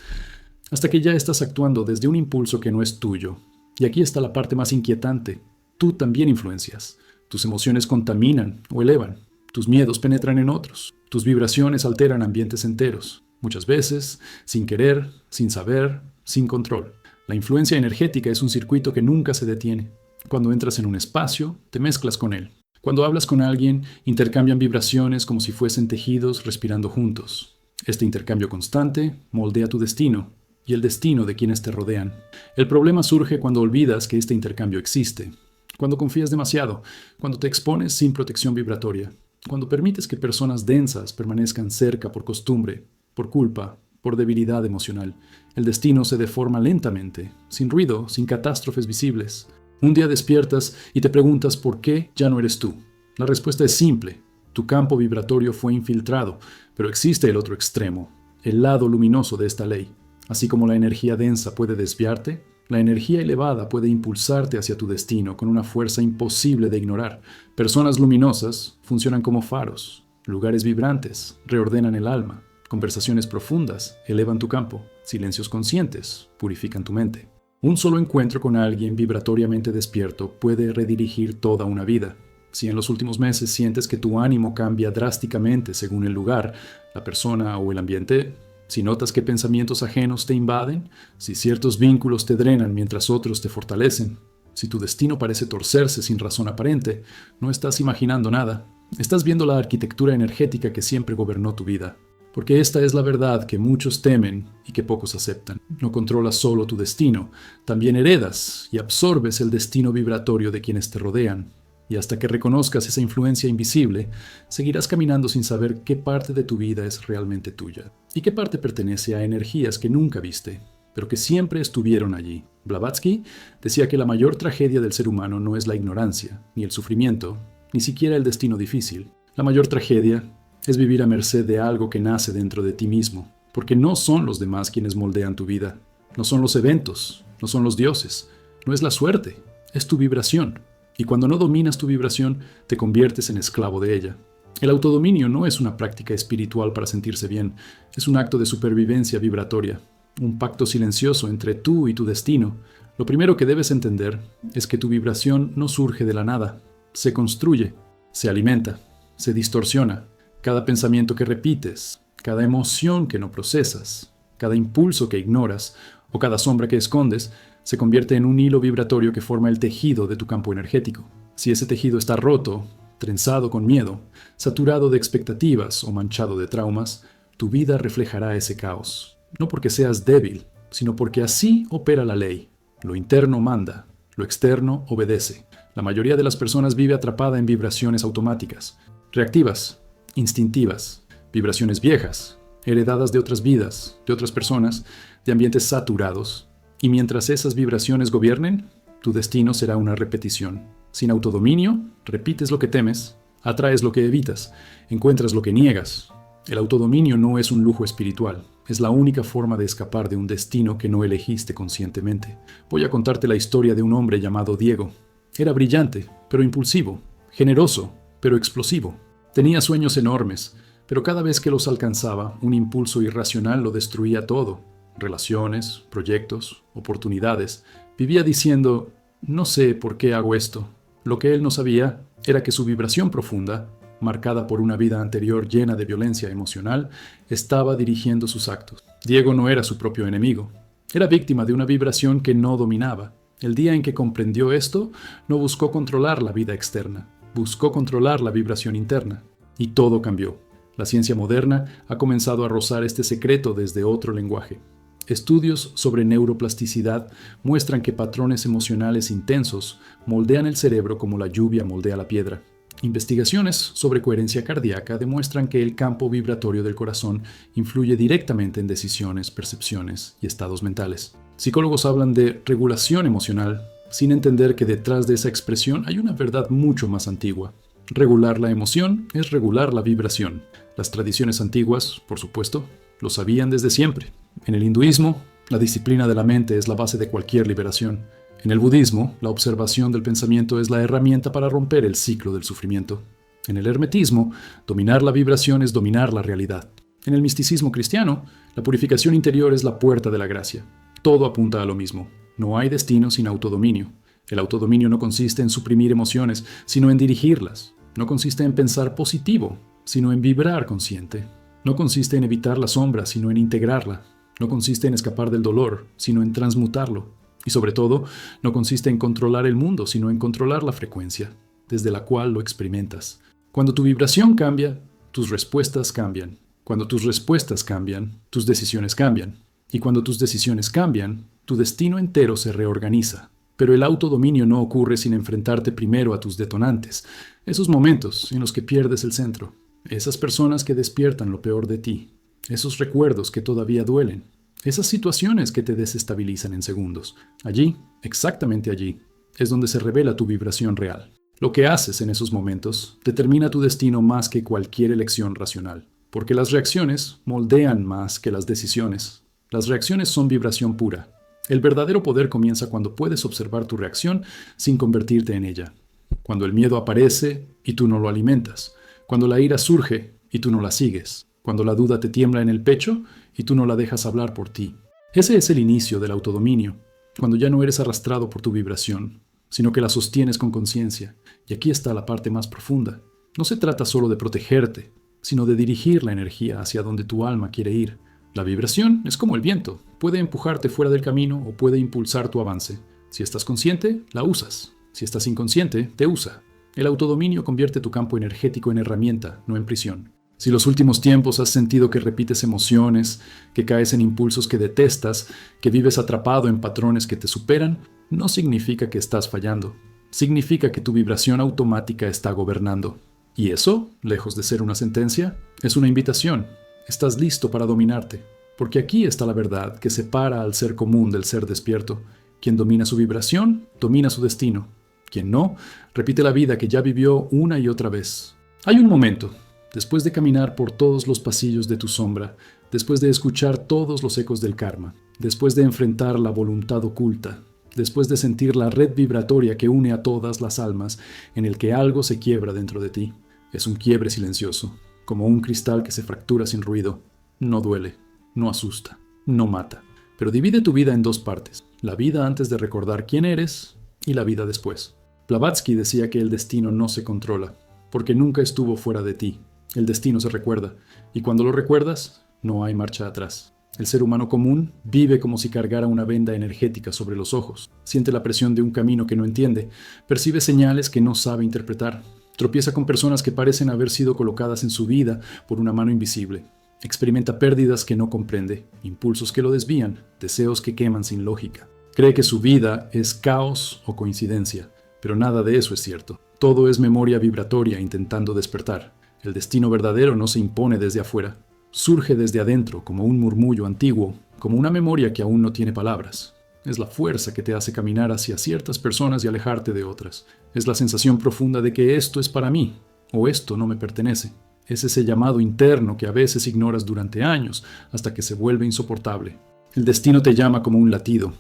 hasta que ya estás actuando desde un impulso que no es tuyo. Y aquí está la parte más inquietante. Tú también influencias. Tus emociones contaminan o elevan. Tus miedos penetran en otros. Tus vibraciones alteran ambientes enteros. Muchas veces, sin querer, sin saber, sin control. La influencia energética es un circuito que nunca se detiene. Cuando entras en un espacio, te mezclas con él. Cuando hablas con alguien, intercambian vibraciones como si fuesen tejidos respirando juntos. Este intercambio constante moldea tu destino y el destino de quienes te rodean. El problema surge cuando olvidas que este intercambio existe, cuando confías demasiado, cuando te expones sin protección vibratoria, cuando permites que personas densas permanezcan cerca por costumbre, por culpa, por debilidad emocional. El destino se deforma lentamente, sin ruido, sin catástrofes visibles. Un día despiertas y te preguntas por qué ya no eres tú. La respuesta es simple. Tu campo vibratorio fue infiltrado, pero existe el otro extremo, el lado luminoso de esta ley. Así como la energía densa puede desviarte, la energía elevada puede impulsarte hacia tu destino con una fuerza imposible de ignorar. Personas luminosas funcionan como faros. Lugares vibrantes reordenan el alma. Conversaciones profundas elevan tu campo. Silencios conscientes purifican tu mente. Un solo encuentro con alguien vibratoriamente despierto puede redirigir toda una vida. Si en los últimos meses sientes que tu ánimo cambia drásticamente según el lugar, la persona o el ambiente, si notas que pensamientos ajenos te invaden, si ciertos vínculos te drenan mientras otros te fortalecen, si tu destino parece torcerse sin razón aparente, no estás imaginando nada. Estás viendo la arquitectura energética que siempre gobernó tu vida. Porque esta es la verdad que muchos temen y que pocos aceptan. No controlas solo tu destino, también heredas y absorbes el destino vibratorio de quienes te rodean. Y hasta que reconozcas esa influencia invisible, seguirás caminando sin saber qué parte de tu vida es realmente tuya y qué parte pertenece a energías que nunca viste, pero que siempre estuvieron allí. Blavatsky decía que la mayor tragedia del ser humano no es la ignorancia, ni el sufrimiento, ni siquiera el destino difícil. La mayor tragedia es vivir a merced de algo que nace dentro de ti mismo, porque no son los demás quienes moldean tu vida, no son los eventos, no son los dioses, no es la suerte, es tu vibración. Y cuando no dominas tu vibración, te conviertes en esclavo de ella. El autodominio no es una práctica espiritual para sentirse bien, es un acto de supervivencia vibratoria, un pacto silencioso entre tú y tu destino. Lo primero que debes entender es que tu vibración no surge de la nada, se construye, se alimenta, se distorsiona. Cada pensamiento que repites, cada emoción que no procesas, cada impulso que ignoras o cada sombra que escondes, se convierte en un hilo vibratorio que forma el tejido de tu campo energético. Si ese tejido está roto, trenzado con miedo, saturado de expectativas o manchado de traumas, tu vida reflejará ese caos. No porque seas débil, sino porque así opera la ley. Lo interno manda, lo externo obedece. La mayoría de las personas vive atrapada en vibraciones automáticas, reactivas, instintivas, vibraciones viejas, heredadas de otras vidas, de otras personas, de ambientes saturados. Y mientras esas vibraciones gobiernen, tu destino será una repetición. Sin autodominio, repites lo que temes, atraes lo que evitas, encuentras lo que niegas. El autodominio no es un lujo espiritual, es la única forma de escapar de un destino que no elegiste conscientemente. Voy a contarte la historia de un hombre llamado Diego. Era brillante, pero impulsivo, generoso, pero explosivo. Tenía sueños enormes, pero cada vez que los alcanzaba, un impulso irracional lo destruía todo. Relaciones, proyectos, oportunidades. Vivía diciendo, no sé por qué hago esto. Lo que él no sabía era que su vibración profunda, marcada por una vida anterior llena de violencia emocional, estaba dirigiendo sus actos. Diego no era su propio enemigo. Era víctima de una vibración que no dominaba. El día en que comprendió esto, no buscó controlar la vida externa. Buscó controlar la vibración interna. Y todo cambió. La ciencia moderna ha comenzado a rozar este secreto desde otro lenguaje. Estudios sobre neuroplasticidad muestran que patrones emocionales intensos moldean el cerebro como la lluvia moldea la piedra. Investigaciones sobre coherencia cardíaca demuestran que el campo vibratorio del corazón influye directamente en decisiones, percepciones y estados mentales. Psicólogos hablan de regulación emocional, sin entender que detrás de esa expresión hay una verdad mucho más antigua. Regular la emoción es regular la vibración. Las tradiciones antiguas, por supuesto, lo sabían desde siempre. En el hinduismo, la disciplina de la mente es la base de cualquier liberación. En el budismo, la observación del pensamiento es la herramienta para romper el ciclo del sufrimiento. En el hermetismo, dominar la vibración es dominar la realidad. En el misticismo cristiano, la purificación interior es la puerta de la gracia. Todo apunta a lo mismo. No hay destino sin autodominio. El autodominio no consiste en suprimir emociones, sino en dirigirlas. No consiste en pensar positivo, sino en vibrar consciente. No consiste en evitar la sombra, sino en integrarla. No consiste en escapar del dolor, sino en transmutarlo. Y sobre todo, no consiste en controlar el mundo, sino en controlar la frecuencia, desde la cual lo experimentas. Cuando tu vibración cambia, tus respuestas cambian. Cuando tus respuestas cambian, tus decisiones cambian. Y cuando tus decisiones cambian, tu destino entero se reorganiza. Pero el autodominio no ocurre sin enfrentarte primero a tus detonantes, esos momentos en los que pierdes el centro, esas personas que despiertan lo peor de ti, esos recuerdos que todavía duelen, esas situaciones que te desestabilizan en segundos. Allí, exactamente allí, es donde se revela tu vibración real. Lo que haces en esos momentos determina tu destino más que cualquier elección racional, porque las reacciones moldean más que las decisiones. Las reacciones son vibración pura. El verdadero poder comienza cuando puedes observar tu reacción sin convertirte en ella. Cuando el miedo aparece y tú no lo alimentas. Cuando la ira surge y tú no la sigues. Cuando la duda te tiembla en el pecho y tú no la dejas hablar por ti. Ese es el inicio del autodominio. Cuando ya no eres arrastrado por tu vibración, sino que la sostienes con conciencia. Y aquí está la parte más profunda. No se trata solo de protegerte, sino de dirigir la energía hacia donde tu alma quiere ir. La vibración es como el viento, puede empujarte fuera del camino o puede impulsar tu avance. Si estás consciente, la usas. Si estás inconsciente, te usa. El autodominio convierte tu campo energético en herramienta, no en prisión. Si los últimos tiempos has sentido que repites emociones, que caes en impulsos que detestas, que vives atrapado en patrones que te superan, no significa que estás fallando. Significa que tu vibración automática está gobernando. Y eso, lejos de ser una sentencia, es una invitación. Estás listo para dominarte, porque aquí está la verdad que separa al ser común del ser despierto. Quien domina su vibración, domina su destino. Quien no, repite la vida que ya vivió una y otra vez. Hay un momento, después de caminar por todos los pasillos de tu sombra, después de escuchar todos los ecos del karma, después de enfrentar la voluntad oculta, después de sentir la red vibratoria que une a todas las almas, en el que algo se quiebra dentro de ti. Es un quiebre silencioso, como un cristal que se fractura sin ruido. No duele, no asusta, no mata. Pero divide tu vida en dos partes. La vida antes de recordar quién eres y la vida después. Blavatsky decía que el destino no se controla, porque nunca estuvo fuera de ti. El destino se recuerda, y cuando lo recuerdas, no hay marcha atrás. El ser humano común vive como si cargara una venda energética sobre los ojos. Siente la presión de un camino que no entiende, percibe señales que no sabe interpretar. Tropieza con personas que parecen haber sido colocadas en su vida por una mano invisible. Experimenta pérdidas que no comprende, impulsos que lo desvían, deseos que queman sin lógica. Cree que su vida es caos o coincidencia, pero nada de eso es cierto. Todo es memoria vibratoria intentando despertar. El destino verdadero no se impone desde afuera. Surge desde adentro como un murmullo antiguo, como una memoria que aún no tiene palabras. Es la fuerza que te hace caminar hacia ciertas personas y alejarte de otras. Es la sensación profunda de que esto es para mí, o esto no me pertenece. Es ese llamado interno que a veces ignoras durante años, hasta que se vuelve insoportable. El destino te llama como un latido.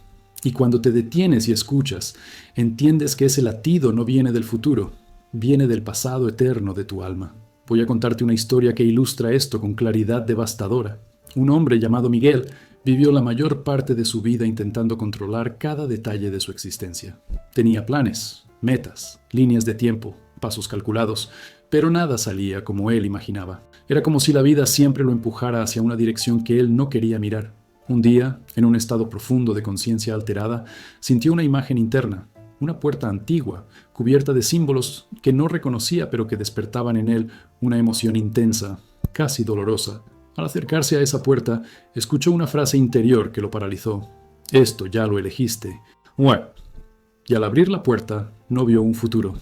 Y cuando te detienes y escuchas, entiendes que ese latido no viene del futuro, viene del pasado eterno de tu alma. Voy a contarte una historia que ilustra esto con claridad devastadora. Un hombre llamado Miguel vivió la mayor parte de su vida intentando controlar cada detalle de su existencia. Tenía planes, metas, líneas de tiempo, pasos calculados, pero nada salía como él imaginaba. Era como si la vida siempre lo empujara hacia una dirección que él no quería mirar. Un día, en un estado profundo de conciencia alterada, sintió una imagen interna, una puerta antigua, cubierta de símbolos que no reconocía pero que despertaban en él una emoción intensa, casi dolorosa. Al acercarse a esa puerta, escuchó una frase interior que lo paralizó. «Esto ya lo elegiste». Bueno. Y al abrir la puerta, no vio un futuro.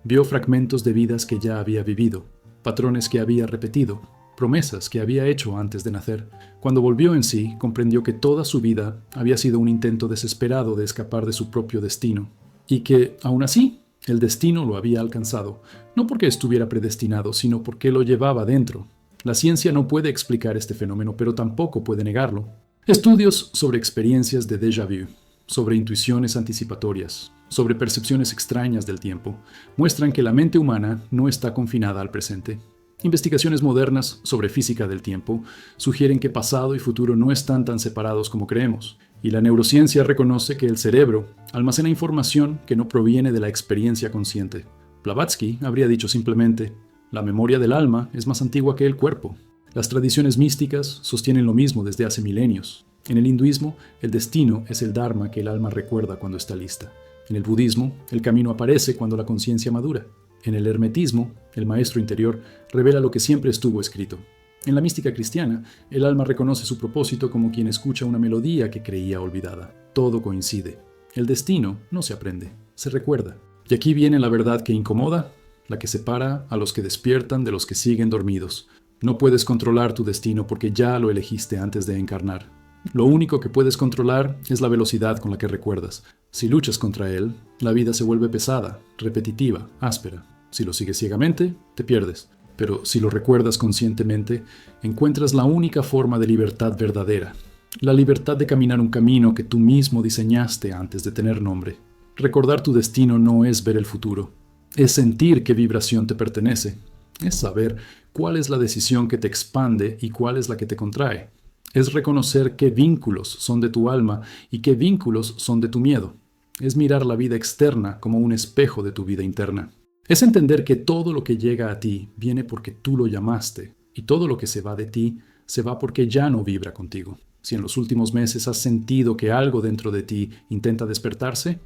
Vio fragmentos de vidas que ya había vivido, patrones que había repetido, promesas que había hecho antes de nacer. Cuando volvió en sí, comprendió que toda su vida había sido un intento desesperado de escapar de su propio destino, y que, aún así, El destino lo había alcanzado, no porque estuviera predestinado, sino porque lo llevaba dentro. La ciencia no puede explicar este fenómeno, pero tampoco puede negarlo. Estudios sobre experiencias de déjà vu, sobre intuiciones anticipatorias, sobre percepciones extrañas del tiempo, muestran que la mente humana no está confinada al presente. Investigaciones modernas sobre física del tiempo sugieren que pasado y futuro no están tan separados como creemos, y la neurociencia reconoce que el cerebro almacena información que no proviene de la experiencia consciente. Blavatsky habría dicho simplemente: la memoria del alma es más antigua que el cuerpo. Las tradiciones místicas sostienen lo mismo desde hace milenios. En el hinduismo, el destino es el dharma que el alma recuerda cuando está lista. En el budismo, el camino aparece cuando la conciencia madura. En el hermetismo, el maestro interior revela lo que siempre estuvo escrito. En la mística cristiana, el alma reconoce su propósito como quien escucha una melodía que creía olvidada. Todo coincide. El destino no se aprende, se recuerda. Y aquí viene la verdad que incomoda, la que separa a los que despiertan de los que siguen dormidos. No puedes controlar tu destino porque ya lo elegiste antes de encarnar. Lo único que puedes controlar es la velocidad con la que recuerdas. Si luchas contra él, la vida se vuelve pesada, repetitiva, áspera. Si lo sigues ciegamente, te pierdes. Pero si lo recuerdas conscientemente, encuentras la única forma de libertad verdadera. La libertad de caminar un camino que tú mismo diseñaste antes de tener nombre. Recordar tu destino no es ver el futuro. Es sentir qué vibración te pertenece. Es saber cuál es la decisión que te expande y cuál es la que te contrae. Es reconocer qué vínculos son de tu alma y qué vínculos son de tu miedo. Es mirar la vida externa como un espejo de tu vida interna. Es entender que todo lo que llega a ti viene porque tú lo llamaste, y todo lo que se va de ti se va porque ya no vibra contigo. Si en los últimos meses has sentido que algo dentro de ti intenta despertarse,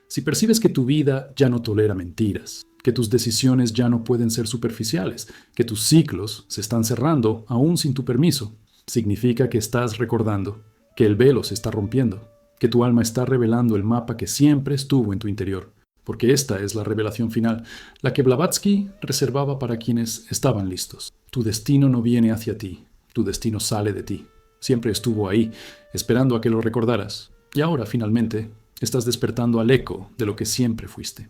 si percibes que tu vida ya no tolera mentiras, que tus decisiones ya no pueden ser superficiales, que tus ciclos se están cerrando aún sin tu permiso, significa que estás recordando, que el velo se está rompiendo, que tu alma está revelando el mapa que siempre estuvo en tu interior, porque esta es la revelación final, la que Blavatsky reservaba para quienes estaban listos. Tu destino no viene hacia ti, tu destino sale de ti. Siempre estuvo ahí, esperando a que lo recordaras, y ahora finalmente estás despertando al eco de lo que siempre fuiste.